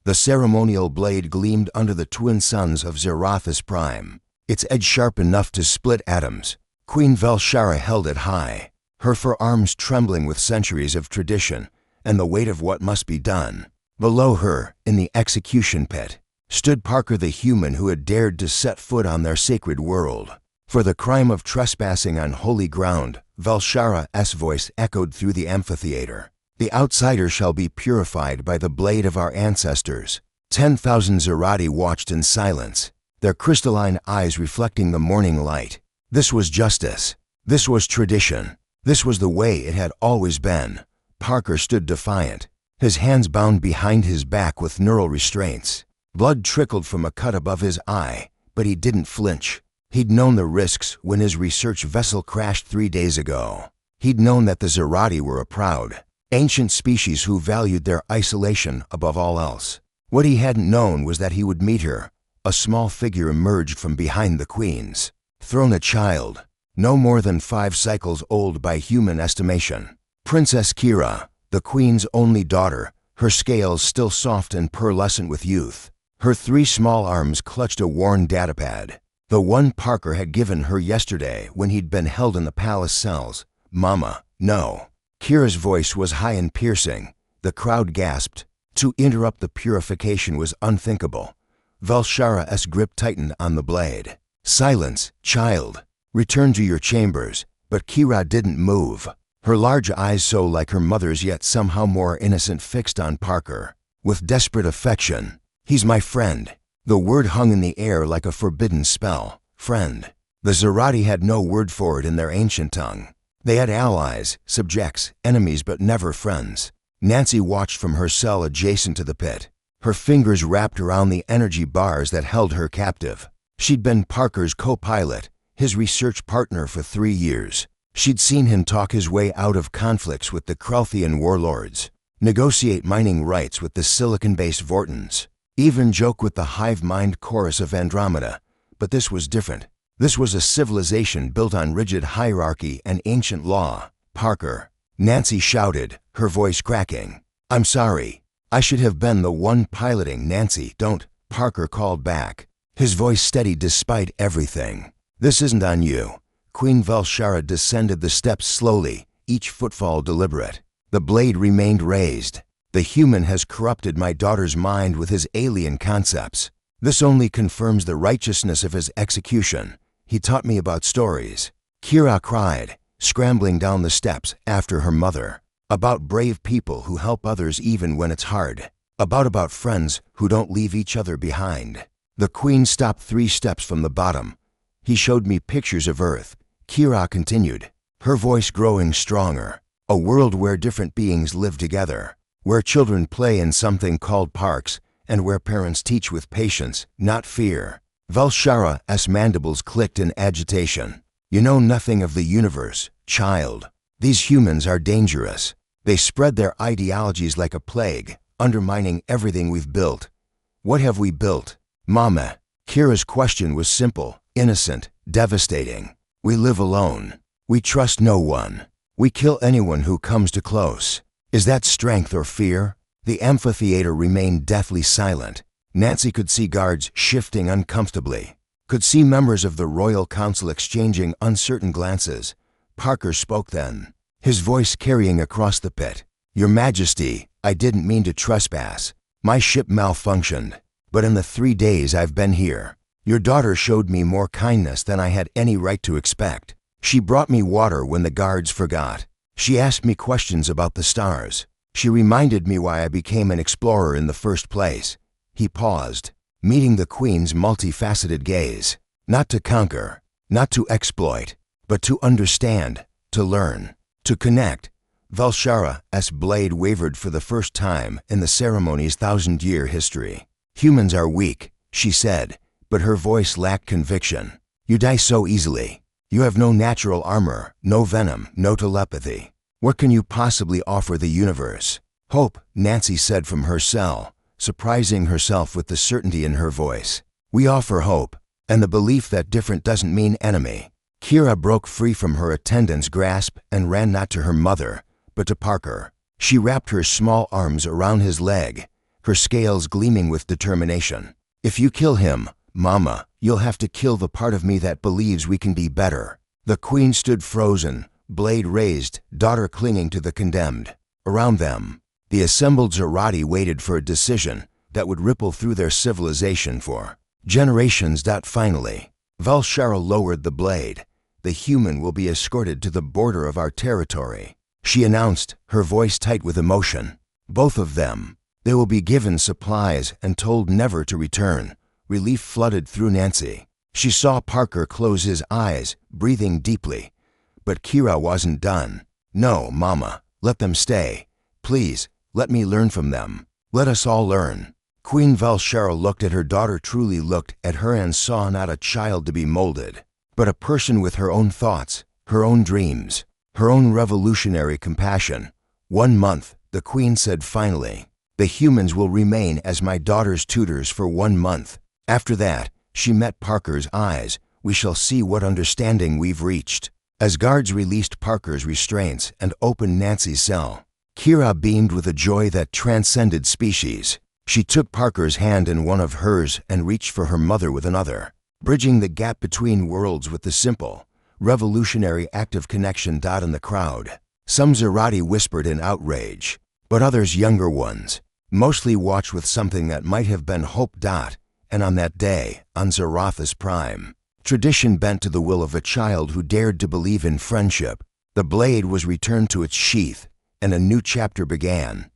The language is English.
The ceremonial blade gleamed under the twin suns of Zerathus Prime, its edge sharp enough to split atoms. Queen Velshara held it high, her forearms trembling with centuries of tradition and the weight of what must be done. Below her, in the execution pit, stood Parker the human who had dared to set foot on their sacred world. For the crime of trespassing on holy ground, Velshara's voice echoed through the amphitheater. The outsider shall be purified by the blade of our ancestors. 10,000 Zerati watched in silence, their crystalline eyes reflecting the morning light. This was justice. This was tradition. This was the way it had always been. Parker stood defiant, his hands bound behind his back with neural restraints. Blood trickled from a cut above his eye, but he didn't flinch. He'd known the risks when his research vessel crashed 3 days ago. He'd known that the Zerati were a proud, ancient species who valued their isolation above all else. What he hadn't known was that he would meet her. A small figure emerged from behind the queens. Throne a child, no more than 5 cycles old by human estimation. Princess Kira, the queen's only daughter, her scales still soft and pearlescent with youth. Her 3 small arms clutched a worn datapad, the one Parker had given her yesterday when he'd been held in the palace cells. Mama, no. Kira's voice was high and piercing. The crowd gasped. To interrupt the purification was unthinkable. Velshara's grip tightened on the blade. Silence, child. Return to your chambers. But Kira didn't move. Her large eyes, so like her mother's yet somehow more innocent, fixed on Parker. With desperate affection. He's my friend. The word hung in the air like a forbidden spell. Friend. The Zerati had no word for it in their ancient tongue. They had allies, subjects, enemies, but never friends. Nancy watched from her cell adjacent to the pit, her fingers wrapped around the energy bars that held her captive. She'd been Parker's co-pilot, his research partner for 3 years. She'd seen him talk his way out of conflicts with the Krelthian warlords, negotiate mining rights with the silicon-based Vortons, even joke with the hive-mind chorus of Andromeda. But this was different. This was a civilization built on rigid hierarchy and ancient law. Parker. Nancy shouted, her voice cracking. I'm sorry. I should have been the one piloting. Nancy, don't. Parker called back, his voice steady despite everything. This isn't on you. Queen Velshara descended the steps slowly, each footfall deliberate. The blade remained raised. The human has corrupted my daughter's mind with his alien concepts. This only confirms the righteousness of his execution. He taught me about stories. Kira cried, scrambling down the steps after her mother. About brave people who help others even when it's hard. About friends who don't leave each other behind. The queen stopped 3 steps from the bottom. He showed me pictures of Earth. Kira continued, her voice growing stronger. A world where different beings live together, where children play in something called parks, and where parents teach with patience, not fear. Velshara's mandibles clicked in agitation. You know nothing of the universe, child. These humans are dangerous. They spread their ideologies like a plague, undermining everything we've built. What have we built? Mama. Kira's question was simple, innocent, devastating. We live alone. We trust no one. We kill anyone who comes too close. Is that strength or fear? The amphitheater remained deathly silent. Nancy could see guards shifting uncomfortably, could see members of the Royal Council exchanging uncertain glances. Parker spoke then, his voice carrying across the pit. Your Majesty, I didn't mean to trespass. My ship malfunctioned. But in the 3 days I've been here, your daughter showed me more kindness than I had any right to expect. She brought me water when the guards forgot. She asked me questions about the stars. She reminded me why I became an explorer in the first place. He paused, meeting the Queen's multifaceted gaze. Not to conquer, not to exploit, but to understand, to learn, to connect. Velshara's blade wavered for the first time in the ceremony's 1,000-year history. Humans are weak, she said, but her voice lacked conviction. You die so easily. You have no natural armor, no venom, no telepathy. What can you possibly offer the universe? Hope, Nancy said from her cell, surprising herself with the certainty in her voice. We offer hope, and the belief that different doesn't mean enemy. Kira broke free from her attendant's grasp and ran not to her mother, but to Parker. She wrapped her small arms around his leg, her scales gleaming with determination. "If you kill him, Mama, you'll have to kill the part of me that believes we can be better." The queen stood frozen, blade raised, daughter clinging to the condemned. Around them, the assembled Zerati waited for a decision that would ripple through their civilization for generations. Finally, Valshara lowered the blade. "The human will be escorted to the border of our territory," she announced, her voice tight with emotion. "Both of them. They will be given supplies and told never to return." Relief flooded through Nancy. She saw Parker close his eyes, breathing deeply. But Kira wasn't done. "No, Mama, let them stay. Please, let me learn from them. Let us all learn." Queen Valshara looked at her daughter, truly looked at her, and saw not a child to be molded, but a person with her own thoughts, her own dreams, her own revolutionary compassion. "1 month, the queen said finally. "The humans will remain as my daughter's tutors for 1 month. After that," she met Parker's eyes, "we shall see what understanding we've reached." As guards released Parker's restraints and opened Nancy's cell, Kira beamed with a joy that transcended species. She took Parker's hand in one of hers and reached for her mother with another, bridging the gap between worlds with the simple, revolutionary act of connection. In the crowd, some Zerati whispered in outrage, but others, younger ones, mostly watched with something that might have been hope. And on that day, on Zerathis Prime, tradition bent to the will of a child who dared to believe in friendship. The blade was returned to its sheath, and a new chapter began.